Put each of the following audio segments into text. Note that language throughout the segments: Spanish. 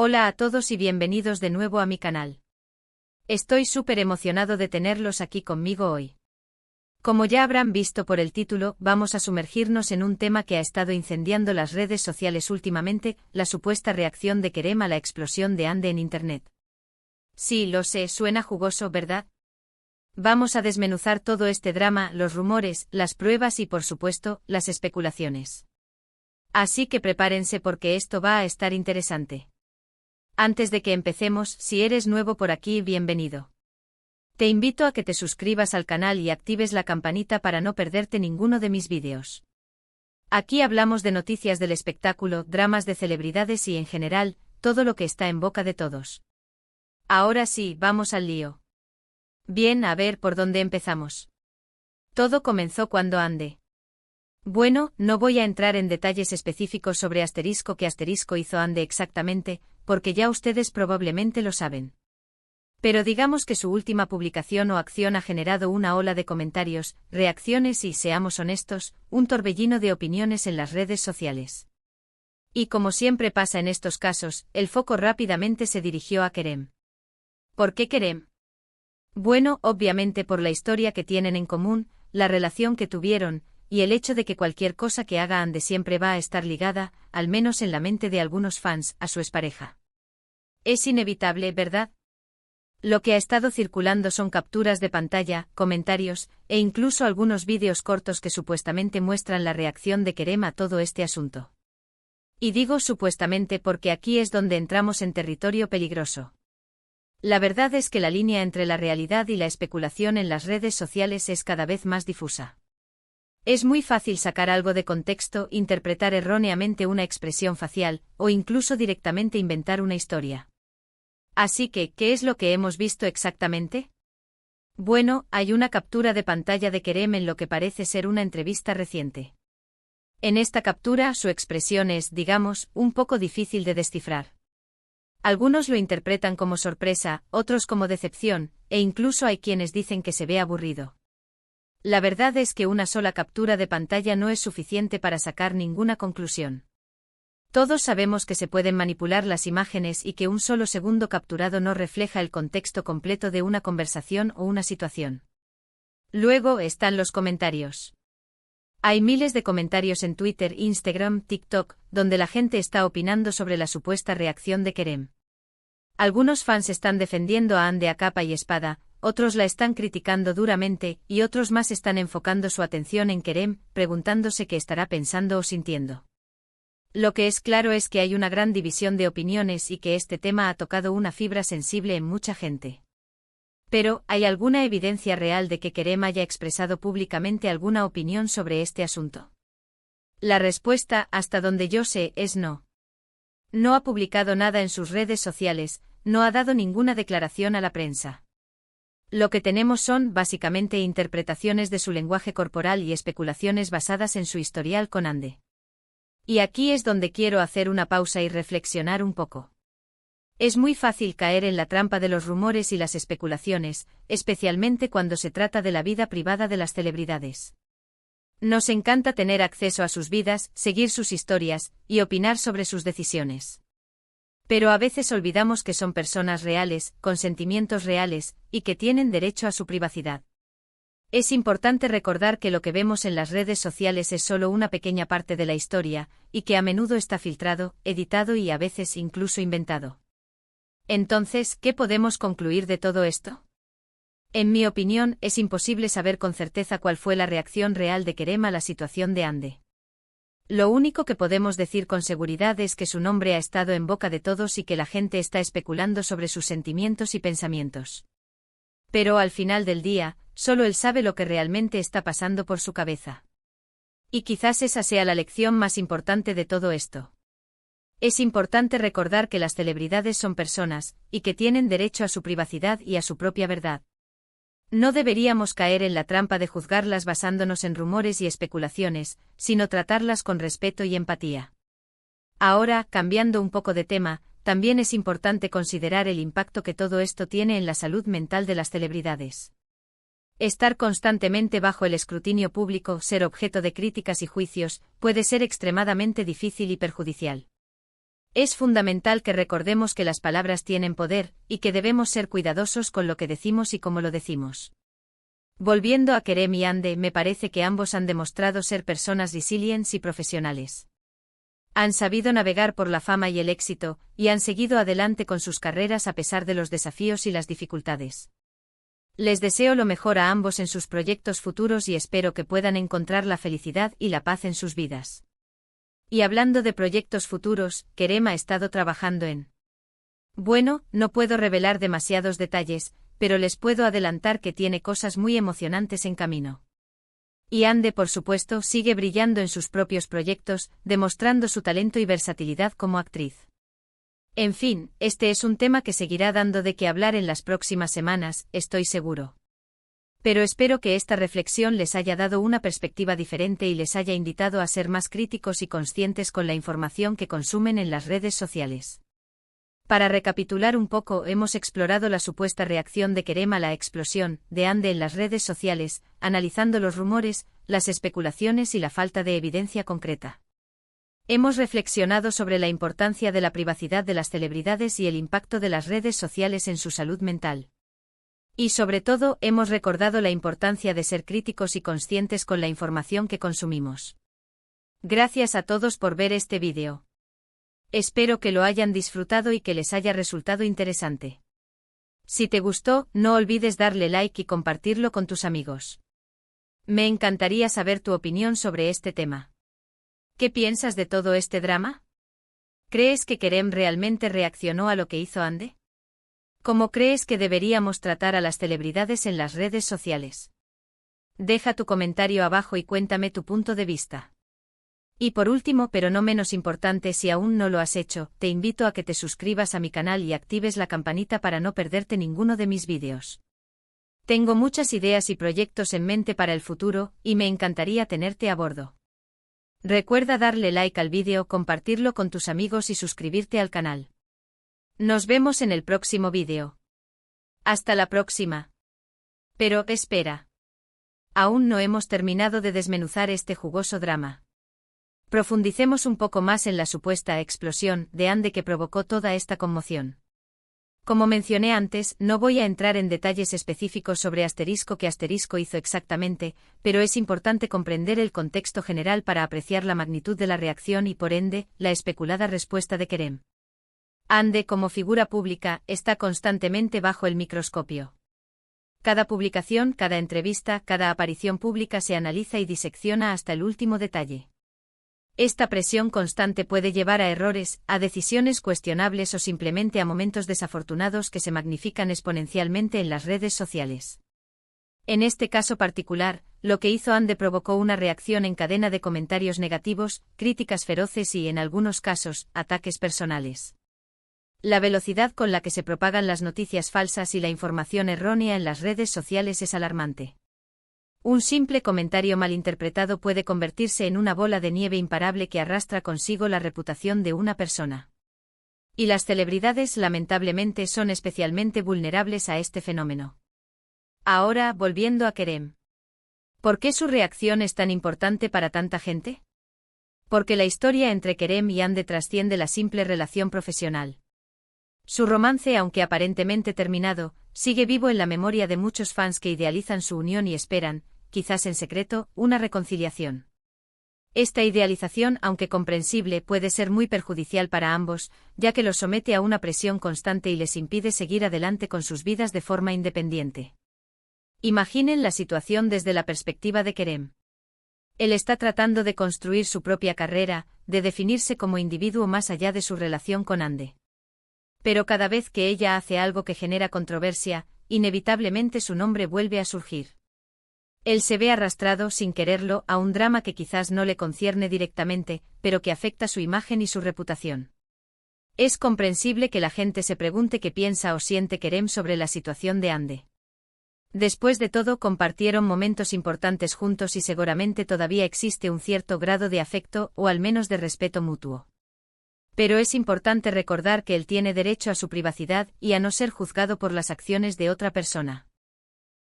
Hola a todos y bienvenidos de nuevo a mi canal. Estoy súper emocionado de tenerlos aquí conmigo hoy. Como ya habrán visto por el título, vamos a sumergirnos en un tema que ha estado incendiando las redes sociales últimamente, la supuesta reacción de Kerem a la explosión de Ande en Internet. Sí, lo sé, suena jugoso, ¿verdad? Vamos a desmenuzar todo este drama, los rumores, las pruebas y por supuesto, las especulaciones. Así que prepárense porque esto va a estar interesante. Antes de que empecemos, si eres nuevo por aquí, bienvenido. Te invito a que te suscribas al canal y actives la campanita para no perderte ninguno de mis vídeos. Aquí hablamos de noticias del espectáculo, dramas de celebridades y en general, todo lo que está en boca de todos. Ahora sí, vamos al lío. Bien, a ver por dónde empezamos. Todo comenzó cuando Ande. Bueno, no voy a entrar en detalles específicos sobre qué asterisco hizo Ande exactamente, porque ya ustedes probablemente lo saben. Pero digamos que su última publicación o acción ha generado una ola de comentarios, reacciones y, seamos honestos, un torbellino de opiniones en las redes sociales. Y como siempre pasa en estos casos, el foco rápidamente se dirigió a Kerem. ¿Por qué Kerem? Bueno, obviamente por la historia que tienen en común, la relación que tuvieron, y el hecho de que cualquier cosa que haga Ande siempre va a estar ligada, al menos en la mente de algunos fans, a su expareja. Es inevitable, ¿verdad? Lo que ha estado circulando son capturas de pantalla, comentarios, e incluso algunos vídeos cortos que supuestamente muestran la reacción de Kerem a todo este asunto. Y digo supuestamente porque aquí es donde entramos en territorio peligroso. La verdad es que la línea entre la realidad y la especulación en las redes sociales es cada vez más difusa. Es muy fácil sacar algo de contexto, interpretar erróneamente una expresión facial, o incluso directamente inventar una historia. Así que, ¿qué es lo que hemos visto exactamente? Bueno, hay una captura de pantalla de Kerem en lo que parece ser una entrevista reciente. En esta captura, su expresión es, digamos, un poco difícil de descifrar. Algunos lo interpretan como sorpresa, otros como decepción, e incluso hay quienes dicen que se ve aburrido. La verdad es que una sola captura de pantalla no es suficiente para sacar ninguna conclusión. Todos sabemos que se pueden manipular las imágenes y que un solo segundo capturado no refleja el contexto completo de una conversación o una situación. Luego están los comentarios. Hay miles de comentarios en Twitter, Instagram, TikTok, donde la gente está opinando sobre la supuesta reacción de Kerem. Algunos fans están defendiendo a Ande a capa y espada, otros la están criticando duramente, y otros más están enfocando su atención en Kerem, preguntándose qué estará pensando o sintiendo. Lo que es claro es que hay una gran división de opiniones y que este tema ha tocado una fibra sensible en mucha gente. Pero, ¿hay alguna evidencia real de que Kerem haya expresado públicamente alguna opinión sobre este asunto? La respuesta, hasta donde yo sé, es no. No ha publicado nada en sus redes sociales, no ha dado ninguna declaración a la prensa. Lo que tenemos son, básicamente, interpretaciones de su lenguaje corporal y especulaciones basadas en su historial con Ande. Y aquí es donde quiero hacer una pausa y reflexionar un poco. Es muy fácil caer en la trampa de los rumores y las especulaciones, especialmente cuando se trata de la vida privada de las celebridades. Nos encanta tener acceso a sus vidas, seguir sus historias, y opinar sobre sus decisiones. Pero a veces olvidamos que son personas reales, con sentimientos reales, y que tienen derecho a su privacidad. Es importante recordar que lo que vemos en las redes sociales es solo una pequeña parte de la historia, y que a menudo está filtrado, editado y a veces incluso inventado. Entonces, ¿qué podemos concluir de todo esto? En mi opinión, es imposible saber con certeza cuál fue la reacción real de Kerem a la situación de Ande. Lo único que podemos decir con seguridad es que su nombre ha estado en boca de todos y que la gente está especulando sobre sus sentimientos y pensamientos. Pero al final del día, solo él sabe lo que realmente está pasando por su cabeza. Y quizás esa sea la lección más importante de todo esto. Es importante recordar que las celebridades son personas, y que tienen derecho a su privacidad y a su propia verdad. No deberíamos caer en la trampa de juzgarlas basándonos en rumores y especulaciones, sino tratarlas con respeto y empatía. Ahora, cambiando un poco de tema, también es importante considerar el impacto que todo esto tiene en la salud mental de las celebridades. Estar constantemente bajo el escrutinio público, ser objeto de críticas y juicios, puede ser extremadamente difícil y perjudicial. Es fundamental que recordemos que las palabras tienen poder, y que debemos ser cuidadosos con lo que decimos y cómo lo decimos. Volviendo a Kerem y Hande, me parece que ambos han demostrado ser personas resilientes y profesionales. Han sabido navegar por la fama y el éxito, y han seguido adelante con sus carreras a pesar de los desafíos y las dificultades. Les deseo lo mejor a ambos en sus proyectos futuros y espero que puedan encontrar la felicidad y la paz en sus vidas. Y hablando de proyectos futuros, Kerem ha estado trabajando en... Bueno, no puedo revelar demasiados detalles, pero les puedo adelantar que tiene cosas muy emocionantes en camino. Y Hande, por supuesto, sigue brillando en sus propios proyectos, demostrando su talento y versatilidad como actriz. En fin, este es un tema que seguirá dando de qué hablar en las próximas semanas, estoy seguro. Pero espero que esta reflexión les haya dado una perspectiva diferente y les haya invitado a ser más críticos y conscientes con la información que consumen en las redes sociales. Para recapitular un poco, hemos explorado la supuesta reacción de Kerem a la explosión de Hande en las redes sociales, analizando los rumores, las especulaciones y la falta de evidencia concreta. Hemos reflexionado sobre la importancia de la privacidad de las celebridades y el impacto de las redes sociales en su salud mental. Y sobre todo, hemos recordado la importancia de ser críticos y conscientes con la información que consumimos. Gracias a todos por ver este vídeo. Espero que lo hayan disfrutado y que les haya resultado interesante. Si te gustó, no olvides darle like y compartirlo con tus amigos. Me encantaría saber tu opinión sobre este tema. ¿Qué piensas de todo este drama? ¿Crees que Kerem realmente reaccionó a lo que hizo Hande? ¿Cómo crees que deberíamos tratar a las celebridades en las redes sociales? Deja tu comentario abajo y cuéntame tu punto de vista. Y por último, pero no menos importante, si aún no lo has hecho, te invito a que te suscribas a mi canal y actives la campanita para no perderte ninguno de mis vídeos. Tengo muchas ideas y proyectos en mente para el futuro, y me encantaría tenerte a bordo. Recuerda darle like al vídeo, compartirlo con tus amigos y suscribirte al canal. Nos vemos en el próximo vídeo. Hasta la próxima. Pero, espera. Aún no hemos terminado de desmenuzar este jugoso drama. Profundicemos un poco más en la supuesta explosión de Hande que provocó toda esta conmoción. Como mencioné antes, no voy a entrar en detalles específicos sobre qué asterisco hizo exactamente, pero es importante comprender el contexto general para apreciar la magnitud de la reacción y, por ende, la especulada respuesta de Kerem. Hande, como figura pública, está constantemente bajo el microscopio. Cada publicación, cada entrevista, cada aparición pública se analiza y disecciona hasta el último detalle. Esta presión constante puede llevar a errores, a decisiones cuestionables o simplemente a momentos desafortunados que se magnifican exponencialmente en las redes sociales. En este caso particular, lo que hizo Hande provocó una reacción en cadena de comentarios negativos, críticas feroces y, en algunos casos, ataques personales. La velocidad con la que se propagan las noticias falsas y la información errónea en las redes sociales es alarmante. Un simple comentario malinterpretado puede convertirse en una bola de nieve imparable que arrastra consigo la reputación de una persona. Y las celebridades, lamentablemente, son especialmente vulnerables a este fenómeno. Ahora, volviendo a Kerem. ¿Por qué su reacción es tan importante para tanta gente? Porque la historia entre Kerem y Hande trasciende la simple relación profesional. Su romance, aunque aparentemente terminado, sigue vivo en la memoria de muchos fans que idealizan su unión y esperan, quizás en secreto, una reconciliación. Esta idealización, aunque comprensible, puede ser muy perjudicial para ambos, ya que los somete a una presión constante y les impide seguir adelante con sus vidas de forma independiente. Imaginen la situación desde la perspectiva de Kerem. Él está tratando de construir su propia carrera, de definirse como individuo más allá de su relación con Hande. Pero cada vez que ella hace algo que genera controversia, inevitablemente su nombre vuelve a surgir. Él se ve arrastrado, sin quererlo, a un drama que quizás no le concierne directamente, pero que afecta su imagen y su reputación. Es comprensible que la gente se pregunte qué piensa o siente Kerem sobre la situación de Hande. Después de todo, compartieron momentos importantes juntos y seguramente todavía existe un cierto grado de afecto o al menos de respeto mutuo. Pero es importante recordar que él tiene derecho a su privacidad y a no ser juzgado por las acciones de otra persona.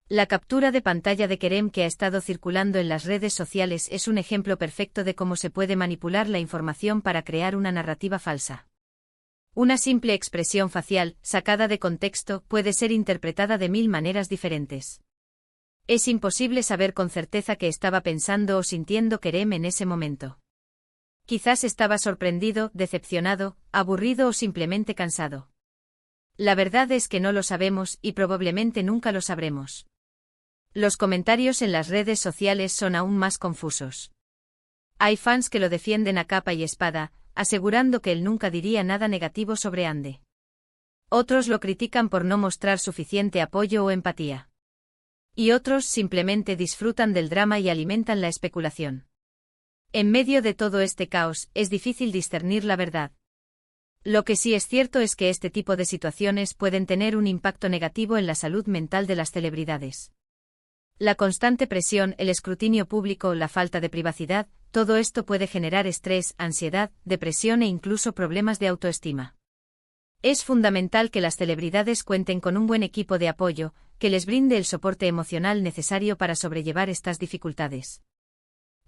La captura de pantalla de Kerem que ha estado circulando en las redes sociales es un ejemplo perfecto de cómo se puede manipular la información para crear una narrativa falsa. Una simple expresión facial, sacada de contexto, puede ser interpretada de 1000 maneras diferentes. Es imposible saber con certeza qué estaba pensando o sintiendo Kerem en ese momento. Quizás estaba sorprendido, decepcionado, aburrido o simplemente cansado. La verdad es que no lo sabemos y probablemente nunca lo sabremos. Los comentarios en las redes sociales son aún más confusos. Hay fans que lo defienden a capa y espada, asegurando que él nunca diría nada negativo sobre Hande. Otros lo critican por no mostrar suficiente apoyo o empatía. Y otros simplemente disfrutan del drama y alimentan la especulación. En medio de todo este caos, es difícil discernir la verdad. Lo que sí es cierto es que este tipo de situaciones pueden tener un impacto negativo en la salud mental de las celebridades. La constante presión, el escrutinio público, la falta de privacidad, todo esto puede generar estrés, ansiedad, depresión e incluso problemas de autoestima. Es fundamental que las celebridades cuenten con un buen equipo de apoyo, que les brinde el soporte emocional necesario para sobrellevar estas dificultades.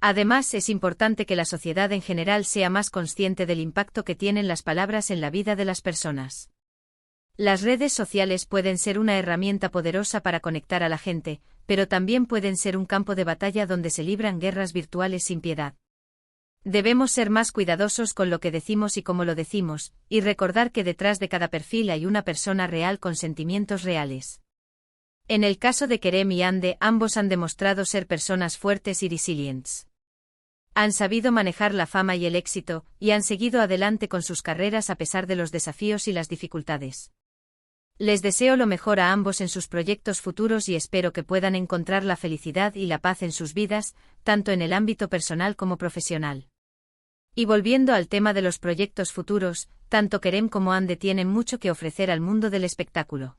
Además, es importante que la sociedad en general sea más consciente del impacto que tienen las palabras en la vida de las personas. Las redes sociales pueden ser una herramienta poderosa para conectar a la gente, pero también pueden ser un campo de batalla donde se libran guerras virtuales sin piedad. Debemos ser más cuidadosos con lo que decimos y cómo lo decimos, y recordar que detrás de cada perfil hay una persona real con sentimientos reales. En el caso de Kerem y Hande, ambos han demostrado ser personas fuertes y resilientes. Han sabido manejar la fama y el éxito, y han seguido adelante con sus carreras a pesar de los desafíos y las dificultades. Les deseo lo mejor a ambos en sus proyectos futuros y espero que puedan encontrar la felicidad y la paz en sus vidas, tanto en el ámbito personal como profesional. Y volviendo al tema de los proyectos futuros, tanto Kerem como Hande tienen mucho que ofrecer al mundo del espectáculo.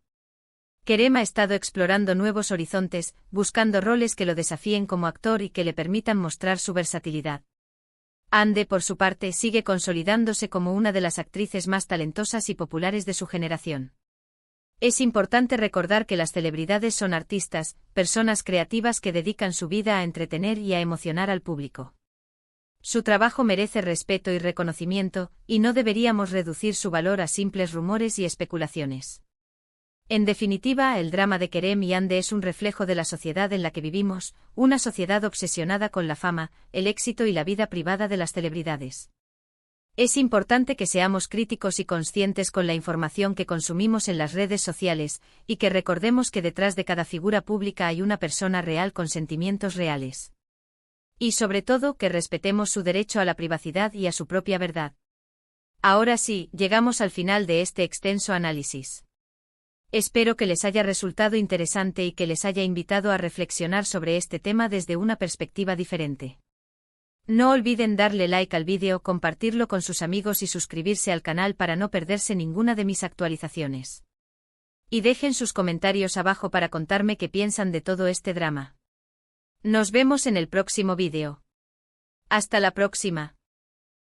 Kerem ha estado explorando nuevos horizontes, buscando roles que lo desafíen como actor y que le permitan mostrar su versatilidad. Hande, por su parte, sigue consolidándose como una de las actrices más talentosas y populares de su generación. Es importante recordar que las celebridades son artistas, personas creativas que dedican su vida a entretener y a emocionar al público. Su trabajo merece respeto y reconocimiento, y no deberíamos reducir su valor a simples rumores y especulaciones. En definitiva, el drama de Kerem y Hande es un reflejo de la sociedad en la que vivimos, una sociedad obsesionada con la fama, el éxito y la vida privada de las celebridades. Es importante que seamos críticos y conscientes con la información que consumimos en las redes sociales, y que recordemos que detrás de cada figura pública hay una persona real con sentimientos reales. Y sobre todo que respetemos su derecho a la privacidad y a su propia verdad. Ahora sí, llegamos al final de este extenso análisis. Espero que les haya resultado interesante y que les haya invitado a reflexionar sobre este tema desde una perspectiva diferente. No olviden darle like al vídeo, compartirlo con sus amigos y suscribirse al canal para no perderse ninguna de mis actualizaciones. Y dejen sus comentarios abajo para contarme qué piensan de todo este drama. Nos vemos en el próximo vídeo. Hasta la próxima.